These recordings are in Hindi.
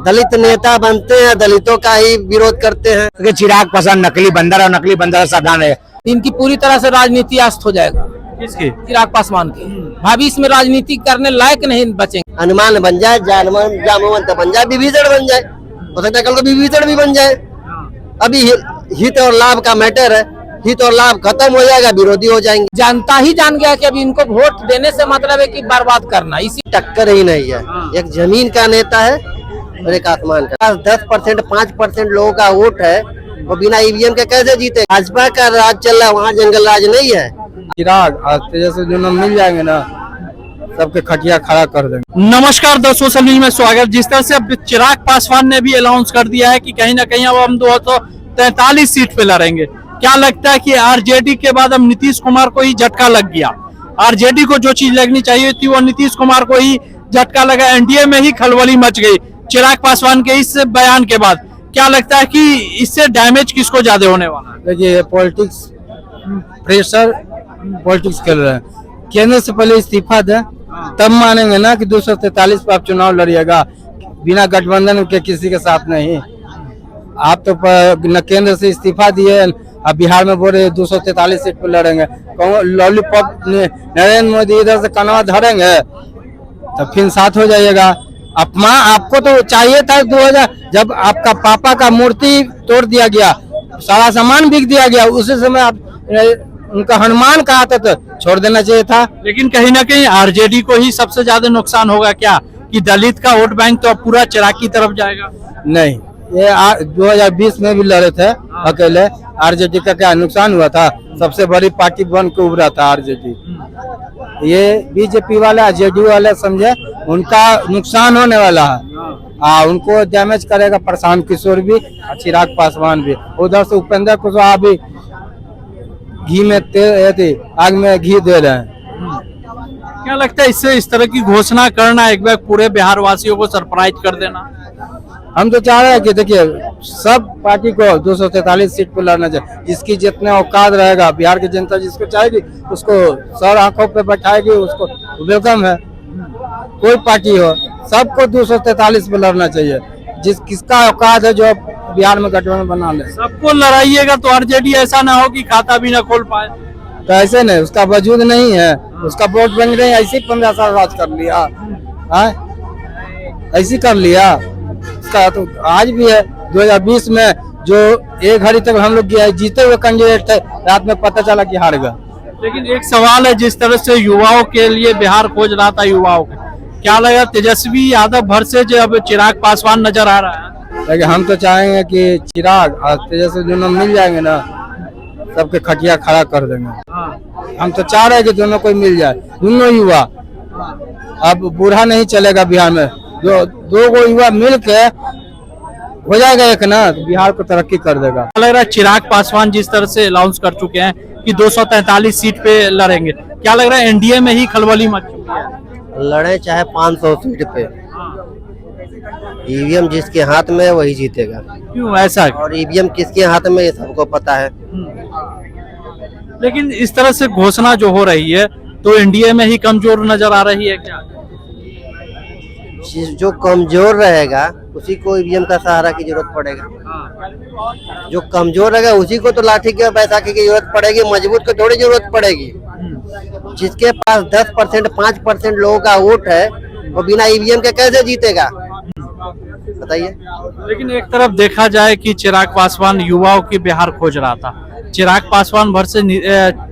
दलित नेता बनते हैं, दलितों का ही विरोध करते हैं। कि चिराग पासवान नकली बंदर और नकली बंदर सावधान है। इनकी पूरी तरह से राजनीति अस्त हो जाएगा। किसकी? चिराग पासवान की भविष्य में राजनीति करने लायक नहीं बचेंगे। हनुमान बन जाए, जामवंत बन जाए, विभीषण बन जाए, हो सकता है कल को विभीषण भी बन जाए। अभी हित और लाभ का मैटर है, हित और लाभ खत्म हो जाएगा, विरोधी हो जाएंगे। जनता ही जान गया कि अभी इनको वोट देने से मतलब है कि बर्बाद करना। इसी टक्कर ही नहीं है, एक जमीन का नेता है और एक आसमान का। 10% 5% लोगों का वोट है, वो बिना ईवीएम के कैसे जीते? भाजपा का राज चल रहा है, वहाँ जंगल राज नहीं है। चिराग जैसे दोनों मिल जाएंगे ना, सबके खटिया खड़ा कर देंगे। नमस्कार दोस्तों, सोशल न्यूज में स्वागत। जिस तरह से अब चिराग पासवान ने भी अनाउंस कर दिया है कि कहीं ना कहीं अब हम 243 सीट पे लड़ेंगे। क्या लगता है कि आरजेडी के बाद अब नीतीश कुमार को ही झटका लग गया? आरजेडी को जो चीज लगनी चाहिए थी वो नीतीश कुमार को ही झटका लगा। एनडीए में ही खलबली मच गई चिराग पासवान के इस बयान के बाद। क्या लगता है कि इससे डैमेज किसको ज्यादा होने वाला है? देखिए, पॉलिटिक्स प्रेशर, पॉलिटिक्स खेल रहे हैं। केंद्र से पहले इस्तीफा दे, तब मानेंगे ना कि 243 पर आप चुनाव लड़िएगा, बिना गठबंधन के किसी के साथ नहीं। आप तो न केंद्र से इस्तीफा दिए, अब बिहार में बोल रहे 243 सीट पर लड़ेंगे। लॉलीपॉप नरेंद्र मोदी इधर से कनवा धरेंगे तो फिर साथ हो जाइएगा। अपमान आपको तो चाहिए था 2000, जब आपका पापा का मूर्ति तोड़ दिया गया, सारा सामान बिक दिया गया, उसी समय आप उनका हनुमान कहा था तो छोड़ देना चाहिए था। लेकिन कहीं ना कहीं आरजेडी को ही सबसे ज्यादा नुकसान होगा क्या, कि दलित का वोट बैंक तो अब पूरा चिराग की तरफ जाएगा? नहीं, ये 2020 में भी लड़े थे अकेले। आरजेडी का क्या नुकसान हुआ था? सबसे बड़ी पार्टी बन के उभरा था आरजेडी। ये बीजेपी वाला जेडीयू वाले समझे उनका नुकसान होने वाला है। उनको डैमेज करेगा प्रशांत किशोर भी और चिराग पासवान भी। उधर से उपेंद्र कुशवाहा भी घी में आग में घी दे रहे हैं। क्या लगता है इससे इस तरह की घोषणा करना एक बार पूरे बिहार वासियों को सरप्राइज कर देना? हम तो चाह रहे हैं कि देखिए, सब पार्टी को 243 सीट पर लड़ना चाहिए। जिसकी जितने औकात रहेगा, बिहार की जनता जिसको चाहेगी उसको सर आंखों पे बैठाएगी, उसको वेलकम है। कोई पार्टी हो, सबको 243 पे लड़ना चाहिए। किसका औकात है जो बिहार में गठबंधन बना ले। सबको लड़ाइएगा तो आरजेडी ऐसा ना हो कि खाता भी ना खोल पाए। तो ऐसे नहीं, उसका वजूद नहीं है, उसका वोट बैंक नहीं, ऐसे ही 15 साल राज कर लिया, ऐसे कर लिया। उसका तो आज भी है। 2020 में जो एक घड़ी तक हम लोग जीते हुए कैंडिडेट थे, रात में पता चला कि हार गए। लेकिन एक सवाल है, जिस तरह से युवाओं के लिए बिहार खोज रहा था युवाओं के, क्या लगा तेजस्वी यादव भर से जो अब चिराग पासवान नजर आ रहा है? लेकिन हम तो चाहेंगे कि चिराग और तेजस्वी दोनों मिल जाएंगे ना, सबके खटिया खड़ा कर देंगे। हम तो चाह रहे हैं कि दोनों कोई मिल जाए, दोनों युवा। अब बूढ़ा नहीं चलेगा बिहार में, जो दो युवा मिल के हो जाएगा एक ना, तो बिहार को तरक्की कर देगा। लग रहा है चिराग पासवान जिस तरह से अनाउंस कर चुके हैं कि 243 सीट पे लड़ेंगे, क्या लग रहा है एनडीए में ही खलबली मच चुकी है? लड़े चाहे 500 सीट पे, ईवीएम जिसके हाथ में है वही जीतेगा। क्यों ऐसा? और ईवीएम किसके हाथ में ये सबको पता है। लेकिन इस तरह से घोषणा जो हो रही है तो एनडीए में ही कमजोर नजर आ रही है क्या? जो कमजोर रहेगा उसी को ईवीएम का सहारा की जरूरत पड़ेगा। जो कमजोर रहेगा उसी को तो लाठी के बैसाखी की जरूरत पड़ेगी, मजबूत को थोड़ी जरूरत पड़ेगी। जिसके पास 10% 5% लोगों का वोट है, वो बिना ईवीएम के कैसे जीतेगा? बताइए। लेकिन एक तरफ देखा जाए कि चिराग पासवान युवाओं की बिहार खोज रहा था, चिराग पासवान भर से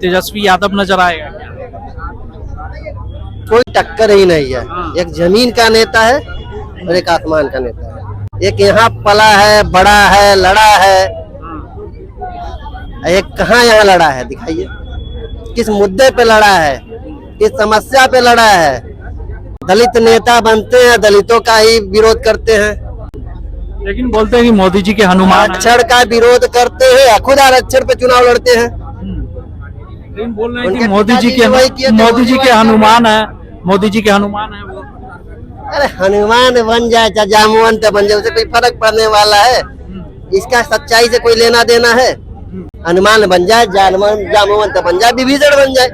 तेजस्वी यादव नजर आएगा क्या? कोई टक्कर ही नहीं है, एक जमीन का नेता है और एक आसमान का नेता है। एक यहाँ पला है, बड़ा है, लड़ा है, एक कहाँ यहाँ लड़ा है? दिखाइए, किस मुद्दे पे लड़ा है, किस समस्या पे लड़ा है? दलित नेता बनते हैं, दलितों का ही विरोध करते हैं। लेकिन बोलते हैं कि मोदी जी के हनुमान आरक्षण का विरोध करते हैं, खुद आरक्षण पे चुनाव लड़ते हैं। लेकिन बोल रहे हैं कि मोदी जी के हनुमान है, मोदी जी के हनुमान है वो। अरे हनुमान बन जाए चाहे जामवंत बन जाए, उसे कोई फर्क पड़ने वाला है? इसका सच्चाई से कोई लेना देना है? हनुमान बन जाए, जामवंत बन जाए, विभीषण बन जाए,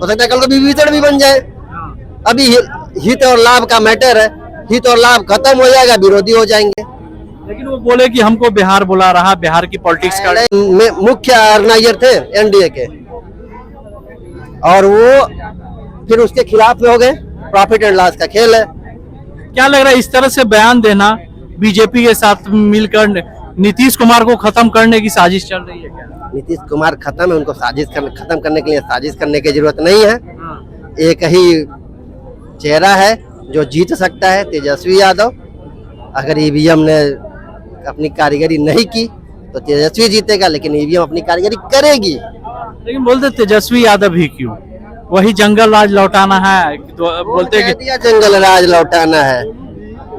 हो सकता है कल को विभीषण भी बन जाए। अभी हित और लाभ का मैटर है, हित और लाभ खत्म हो जाएगा, विरोधी हो जाएंगे। लेकिन वो बोले कि हमको बिहार बुला रहा, बिहार की पॉलिटिक्स का मुख्य ऑर्गेनाइजर थे एनडीए के, और वो फिर उसके खिलाफ में हो गए। प्रॉफिट एंड लॉस का खेल है। क्या लग रहा है इस तरह से बयान देना बीजेपी के साथ मिलकर नीतीश कुमार को खत्म करने की साजिश चल रही है क्या? नीतीश कुमार खत्म है, उनको खत्म करने के लिए साजिश करने की जरूरत नहीं है। एक ही चेहरा है जो जीत सकता है, तेजस्वी यादव। अगर ईवीएम ने अपनी कारीगरी नहीं की तो तेजस्वी जीतेगा, लेकिन ईवीएम अपनी कारीगरी करेगी। लेकिन बोलते तेजस्वी यादव ही क्यों? वही जंगल राज लौटाना है तो बोलते कि जंगल राज लौटाना है।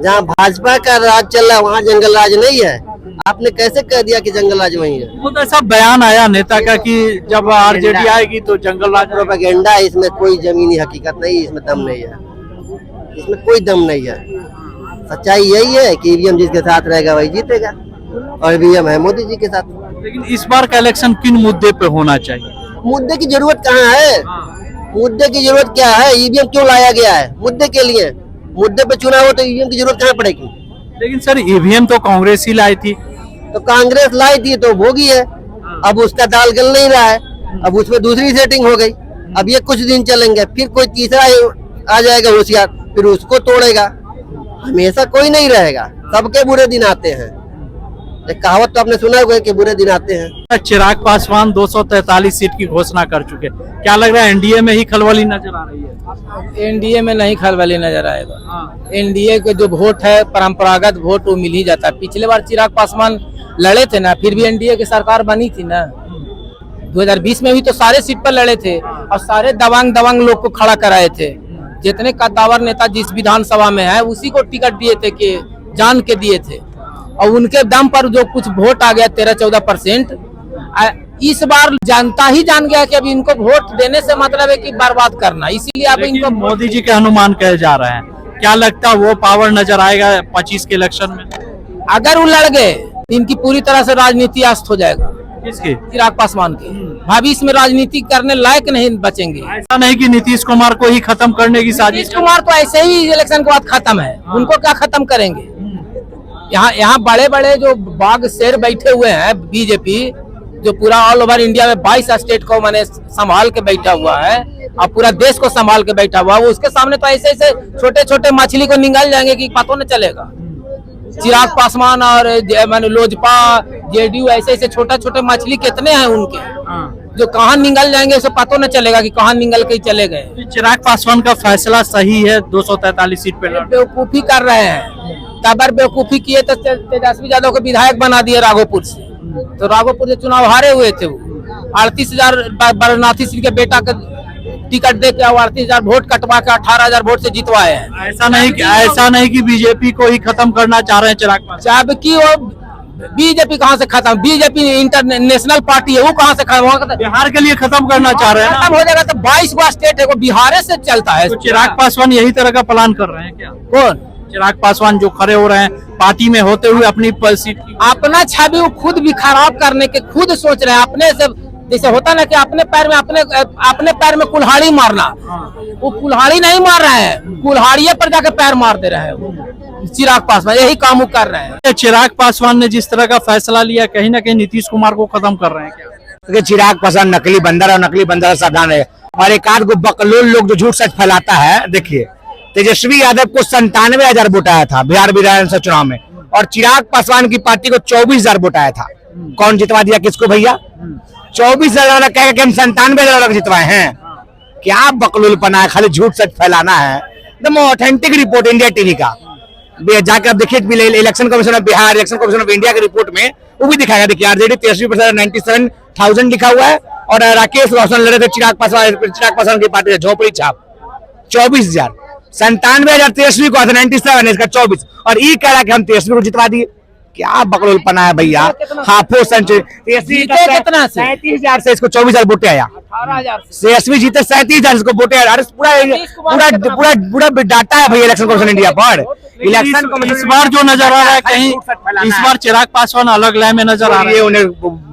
जहाँ भाजपा का राज चल रहा है वहाँ जंगल राज नहीं है। आपने कैसे कह दिया कि जंगल राज वही है? वो तो ऐसा बयान आया नेता का कि जब आरजेडी आएगी तो जंगल राज। प्रोपेगेंडा है, इसमें कोई जमीनी हकीकत नहीं, इसमें दम नहीं है, इसमें कोई दम नहीं है। सच्चाई यही है कि ईवीएम जिसके साथ रहेगा वही जीतेगा, और ईवीएम है मोदी जी के साथ। लेकिन इस बार का इलेक्शन किन मुद्दे पे होना चाहिए? मुद्दे की जरूरत कहाँ है? मुद्दे की जरूरत क्या है? ईवीएम क्यों लाया गया है? मुद्दे के लिए। मुद्दे पे चुनाव हो तो ईवीएम की जरूरत कहाँ पड़ेगी? लेकिन सर ईवीएम तो कांग्रेस ही लाई थी। तो कांग्रेस लाई थी तो भोगी है, अब उसका दाल गल नहीं रहा है, अब उसमें दूसरी सेटिंग हो गई। अब ये कुछ दिन चलेंगे, फिर कोई तीसरा आ जाएगा होशियार, फिर उसको तोड़ेगा। हमेशा कोई नहीं रहेगा, सबके बुरे दिन आते हैं। एक कहावत तो आपने सुना होगा कि बुरे दिन आते हैं। चिराग पासवान 243 सीट की घोषणा कर चुके, क्या लग रहा है एनडीए में ही खलबली नजर आ रही है? एनडीए में नहीं खलबली नजर आएगा। एनडीए के जो वोट है परंपरागत वोट वो मिल ही जाता है। पिछले बार चिराग पासवान लड़े थे ना, फिर भी एनडीए की सरकार बनी थी ना। 2020 में भी तो सारे सीट पर लड़े थे और सारे दबंग लोग को खड़ा कराए थे। जितने कद्दावर नेता जिस विधानसभा में है उसी को टिकट दिए थे कि जान के दिए थे, और उनके दम पर जो कुछ वोट आ गया 13-14%। इस बार जनता ही जान गया कि अब इनको वोट देने से मतलब है कि बर्बाद करना, इसीलिए अब इनको मोदी जी के अनुमान कहे जा रहे हैं। क्या लगता है वो पावर नजर आएगा 25 के इलेक्शन में? अगर वो लड़ गए इनकी पूरी तरह से राजनीति अस्त हो जाएगा। किसकी? चिराग पासवान के भविष्य में राजनीति करने लायक नहीं बचेंगे। ऐसा नहीं कि नीतीश कुमार को ही खत्म करने की साजिश। नीतीश कुमार तो ऐसे ही इलेक्शन के बाद खत्म है, उनको क्या खत्म करेंगे? यहाँ बड़े बड़े जो बाघ शेर बैठे हुए हैं, बीजेपी जो पूरा ऑल ओवर इंडिया में 22 स्टेट को मैंने संभाल के बैठा हुआ है और पूरा देश को संभाल के बैठा हुआ है, वो उसके सामने तो ऐसे ऐसे छोटे छोटे मछली को निगल जाएंगे कि पता न चलेगा। चिराग पासवान और लोजपा जेडीयू ऐसे ऐसे छोटे छोटे मछली कितने हैं उनके, जो कहाँ निगल जाएंगे उसे पता न चलेगा कि कहाँ निगल के चले गए। चिराग पासवान का फैसला सही है 243 सीट पे बेवकूफी कर रहे हैं। तबर बेवकूफी किए तो तेजस्वी यादव को विधायक बना दिए राघोपुर से, तो राघोपुर से चुनाव हारे हुए थे वो। 38,000 बरनाथी सिंह के बेटा का टिकट दे के 38,000 वोट कटवा के 18,000 वोट से जितवाए हैं। ऐसा नहीं कि बीजेपी को ही खत्म करना चाह रहे हैं चिराग पासवान। जबकि वो बीजेपी कहाँ से खत्म? बीजेपी इंटरनेशनल पार्टी है, वो कहाँ से खत्म? बिहार के लिए खत्म करना चाह रहे हैं। खत्म हो जाएगा तो 22 गो स्टेट है वो बिहार से चलता है। तो चिराग पासवान यही तरह का प्लान कर रहे हैं क्या? कौन? चिराग पासवान जो खड़े हो रहे हैं पार्टी में होते हुए अपनी सीट अपना छवि वो खुद भी खराब करने के खुद सोच रहे हैं। अपने से जैसे होता ना कि अपने पैर में कुल्हाड़ी मारना, वो कुल्हाड़ी नहीं मार रहे हैं, कुल्हाड़िये पर जाके पैर मार दे रहे हैं वो। चिराग पासवान यही काम कर रहे हैं। चिराग पासवान ने जिस तरह का फैसला लिया, कहीं ना कहीं नीतीश कुमार को खत्म कर रहे हैं क्या? क्योंकि चिराग पासवान नकली बंदर और नकली बंदर सावधान है। और एक आध को बकलोल लोग जो झूठ सच फैलाता है, देखिए तेजस्वी यादव को 97,000 वोट आया था बिहार विधानसभा चुनाव में, और चिराग पासवान की पार्टी को 24,000 वोट आया था। कौन जितवा दिया किसको भैया? 24,000 कह के हम 97,000 जितवाए हैं। क्या बकलोलपना है, खाली झूठ सच फैलाना है। एकदम ऑथेंटिक रिपोर्ट इंडिया टीवी का जाकर आप देखिए, election commission of Bihar, election commission of India की रिपोर्ट में वो भी दिखाया। देखिए आरजेडी तेजस्वी प्रसाद 97,000 लिखा हुआ है, और राकेश रोशन लड़े थे चिराग पासवान की पार्टी से झोपड़ी छाप 24,000। 97,000 तेजस्वी को 97 इसका 24, और ये कह रहा कि हम तेजस्वी को जितवा दिए। क्या बकलोलपना है भैया। हाफो तेजस्वी कितना से? 37,000 से इसको 24,000 वोटे आया। 18,000 तेजस्वी जीते 37,000 इसको वोटे आया। पूरा डाटा है भैया इलेक्शन कमीशन इंडिया पर। इलेक्शन इस बार जो नजर आ रहा है, कहीं इस बार चिराग पासवान अलग लय में नजर आ रहा है। उन्हें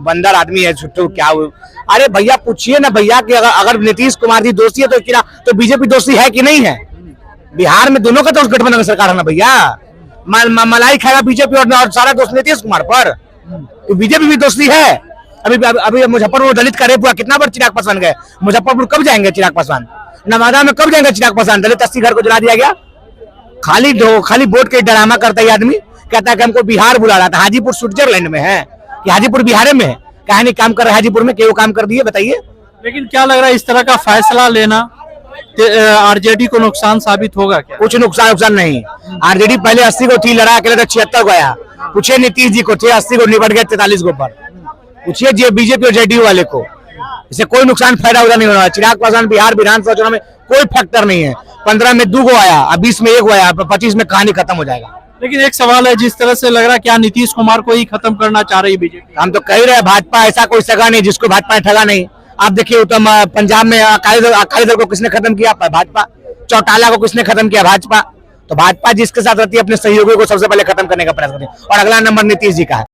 बंदर आदमी है छुट्टू क्या। अरे भैया पूछिए ना भैया कि अगर नीतीश कुमार जी दोषी है तो बीजेपी दोषी है कि नहीं है? बिहार में दोनों का तो गठबंधन की सरकार है ना भैया। मलाई खाएगा बीजेपी और सारा दोस्त नीतीश कुमार पर, तो बीजेपी भी दोस्ती है। अभी मुजफ्फरपुर दलित का रेप हुआ, कितना बार चिराग पासवान गए? मुजफ्फरपुर कब जाएंगे चिराग पासवान? नवादा में कब जाएंगे चिराग पासवान? दलित 80 घर को जला दिया गया। खाली वोट के ड्रामा करता है आदमी, कहता है कि हमको बिहार बुला रहा था। हाजीपुर स्विट्जरलैंड में है कि हाजीपुर बिहार में है? कहा नहीं काम कर रहा है हाजीपुर में, क्यों काम कर दिए बताइए। लेकिन क्या लग रहा है इस तरह का फैसला लेना आरजेडी को नुकसान साबित होगा क्या? कुछ नुकसान नहीं। आरजेडी पहले 80 को थी, लड़ा के 76 को आया। पूछिए नीतीश जी को, थे 80 को निपट गए 43 को पर। पूछिए जी बीजेपी और जेडीयू वाले को, इससे कोई नुकसान फायदा उधर नहीं होना। चिराग पासवान बिहार विधानसभा चुनाव में कोई फैक्टर नहीं है। 15 में 2 को आया, अब 20 में 1 आया, 25 में कहानी खत्म हो जाएगा। लेकिन एक सवाल है, जिस तरह से लग रहा है क्या नीतीश कुमार को ही खत्म करना चाह रही बीजेपी? हम तो कह रहे हैं भाजपा ऐसा कोई सगा नहीं जिसको भाजपा ने ठगा नहीं। आप देखिए तो पंजाब में अकाली दल को किसने खत्म किया? भाजपा। चौटाला को किसने खत्म किया? भाजपा। तो भाजपा जिसके साथ रहती है अपने सहयोगियों को सबसे पहले खत्म करने का प्रयास करती है, और अगला नंबर नीतीश जी का है।